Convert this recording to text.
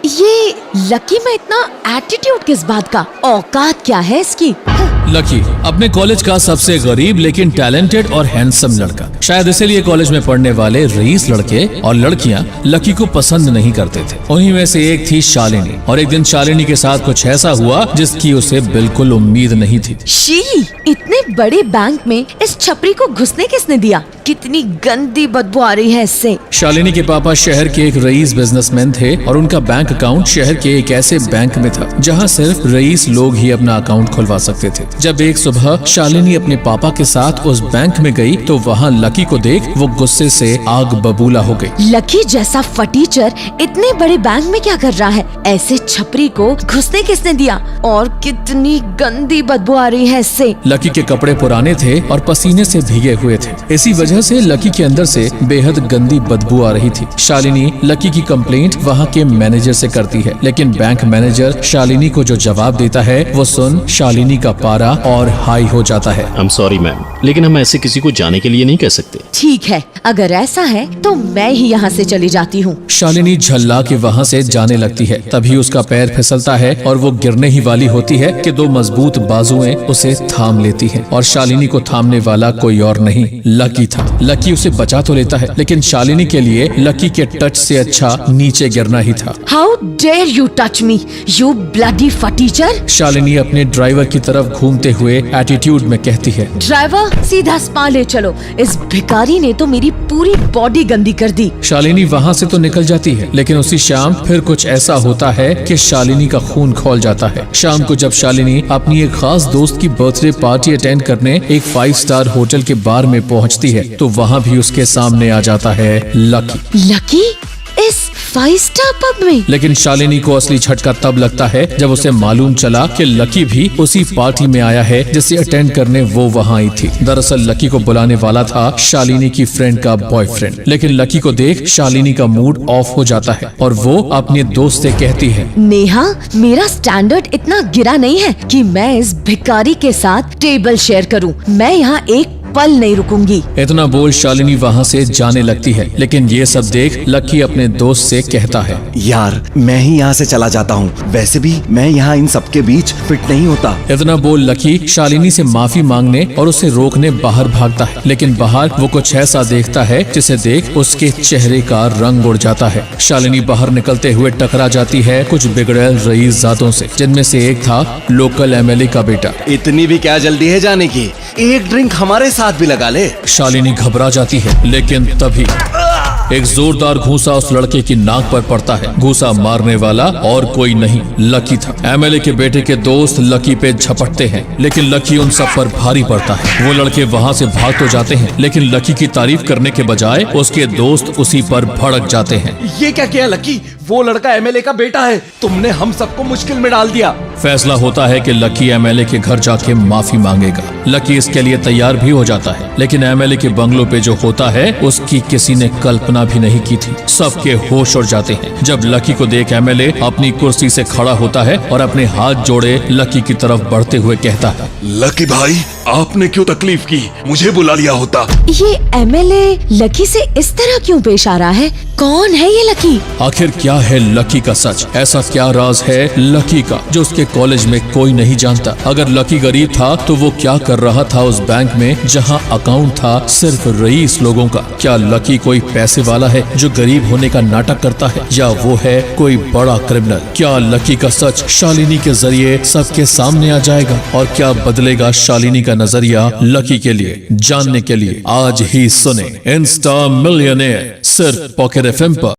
ये लकी में इतना एटीट्यूड किस बात का? औकात क्या है इसकी? लकी अपने कॉलेज का सबसे गरीब लेकिन टैलेंटेड और हैंडसम लड़का। शायद इसीलिए कॉलेज में पढ़ने वाले रईस लड़के और लड़कियां लकी को पसंद नहीं करते थे। उन्हीं में से एक थी शालिनी, और एक दिन शालिनी के साथ कुछ ऐसा हुआ जिसकी उसे बिल्कुल उम्मीद नहीं थी। शी, इतने बड़े बैंक में इस छपरी को घुसने किसने दिया? कितनी गंदी बदबू आ रही है इससे। शालिनी के पापा शहर के एक रईस बिजनेसमैन थे और उनका बैंक अकाउंट शहर के एक ऐसे बैंक में था जहां सिर्फ रईस लोग ही अपना अकाउंट खुलवा सकते थे। जब एक सुबह शालिनी अपने पापा के साथ उस बैंक में गई तो वहां लकी को देख वो गुस्से से आग बबूला हो गई। लकी जैसा फटीचर इतने बड़े बैंक में क्या कर रहा है? ऐसे छपरी को घुसने किसने दिया? और कितनी गंदी बदबू आ रही है इससे। लकी के कपड़े पुराने थे और पसीने से भीगे हुए थे। इसी वजह से लकी के अंदर से बेहद गंदी बदबू आ रही थी। शालिनी लकी की कंप्लेंट वहाँ के मैनेजर से करती है, लेकिन बैंक मैनेजर शालिनी को जो जवाब देता है वो सुन शालिनी का पारा और हाई हो जाता है। I'm sorry मैम, लेकिन हम ऐसे किसी को जाने के लिए नहीं कह सकते। ठीक है, अगर ऐसा है तो मैं ही यहाँ से चली जाती हूँ। शालिनी झल्ला के वहाँ से जाने लगती है। तभी उसका पैर फिसलता है और वो गिरने ही वाली होती है कि दो मजबूत बाजुएं उसे थाम लेती हैं। और शालिनी को थामने वाला कोई और नहीं, लकी था। लकी उसे बचा तो लेता है, लेकिन शालिनी के लिए लकी के टच से अच्छा नीचे गिरना ही था। How dare you touch me, you bloody फटीचर। शालिनी अपने ड्राइवर की तरफ घूमते हुए एटीट्यूड में कहती है, ड्राइवर सीधा स्पा ले चलो, इस भिखारी ने तो मेरी पूरी बॉडी गंदी कर दी। शालिनी वहाँ से तो निकल जाती है, लेकिन उसी शाम फिर कुछ ऐसा होता है कि शालिनी का खून खौल जाता है। शाम को जब शालिनी अपनी एक खास दोस्त की बर्थडे पार्टी अटेंड करने एक 5 स्टार होटल के बार में पहुँचती है तो वहाँ भी उसके सामने आ जाता है लकी। लकी इस 5 स्टार पब में? लेकिन शालिनी को असली झटका तब लगता है जब उसे मालूम चला कि लकी भी उसी पार्टी में आया है जिसे अटेंड करने वो वहाँ आई थी। दरअसल लकी को बुलाने वाला था शालिनी की फ्रेंड का बॉयफ्रेंड, लेकिन लकी को देख शालिनी का मूड ऑफ हो जाता है और वो अपने दोस्त से कहती है, नेहा, मेरा स्टैंडर्ड इतना गिरा नहीं है कि मैं इस भिखारी के साथ टेबल शेयर करूं। मैं यहाँ एक पल नहीं रुकूंगी। इतना बोल शालिनी वहाँ से जाने लगती है, लेकिन ये सब देख लकी अपने दोस्त से कहता है, यार मैं ही यहाँ से चला जाता हूँ, वैसे भी मैं यहाँ इन सबके बीच फिट नहीं होता। इतना बोल लकी शालिनी से माफी मांगने और उसे रोकने बाहर भागता है, लेकिन बाहर वो कुछ ऐसा देखता है जिसे देख उसके चेहरे का रंग उड़ जाता है। शालिनी बाहर निकलते हुए टकरा जाती है कुछ बिगड़ैल रईस जातों से, जिनमें से एक था लोकल एमएलए का बेटा। इतनी भी क्या जल्दी है जाने की, एक ड्रिंक हमारे साथ भी लगा ले। शालिनी घबरा जाती है, लेकिन तभी एक जोरदार घूंसा उस लड़के की नाक पर पड़ता है। घूंसा मारने वाला और कोई नहीं, लकी था। एमएलए के बेटे के दोस्त लकी पे झपटते हैं, लेकिन लकी उन सब पर भारी पड़ता है। वो लड़के वहाँ से भाग तो जाते हैं, लेकिन लकी की तारीफ करने के बजाय उसके दोस्त उसी पर भड़क जाते हैं। ये क्या किया लकी, वो लड़का एमएलए का बेटा है, तुमने हम सबको मुश्किल में डाल दिया। फैसला होता है कि लकी एमएलए के घर जाके माफी मांगेगा। लकी इसके लिए तैयार भी हो जाता है, लेकिन एमएलए के बंगलों पे जो होता है उसकी किसी ने कल्पना भी नहीं की थी। सबके होश उड़ जाते हैं जब लकी को देख एमएलए अपनी कुर्सी से खड़ा होता है और अपने हाथ जोड़े लकी की तरफ बढ़ते हुए कहता है, लकी भाई, आपने क्यों तकलीफ की, मुझे बुला लिया होता। ये एमएलए लकी से इस तरह क्यों पेश आ रहा है? कौन है ये लकी? आखिर क्या है लकी का सच? ऐसा क्या राज है लकी का जो उसके कॉलेज में कोई नहीं जानता? अगर लकी गरीब था तो वो क्या कर रहा था उस बैंक में जहां अकाउंट था सिर्फ रईस लोगों का? क्या लकी कोई पैसे वाला है जो गरीब होने का नाटक करता है, या वो है कोई बड़ा क्रिमिनल? क्या लकी का सच शालिनी के जरिए सबके सामने आ जाएगा, और क्या बदलेगा शालिनी का नजरिया लकी के लिए? जानने के लिए आज ही सुने इंस्टा मिलियनेयर सिर्फ पॉकेट FM पर।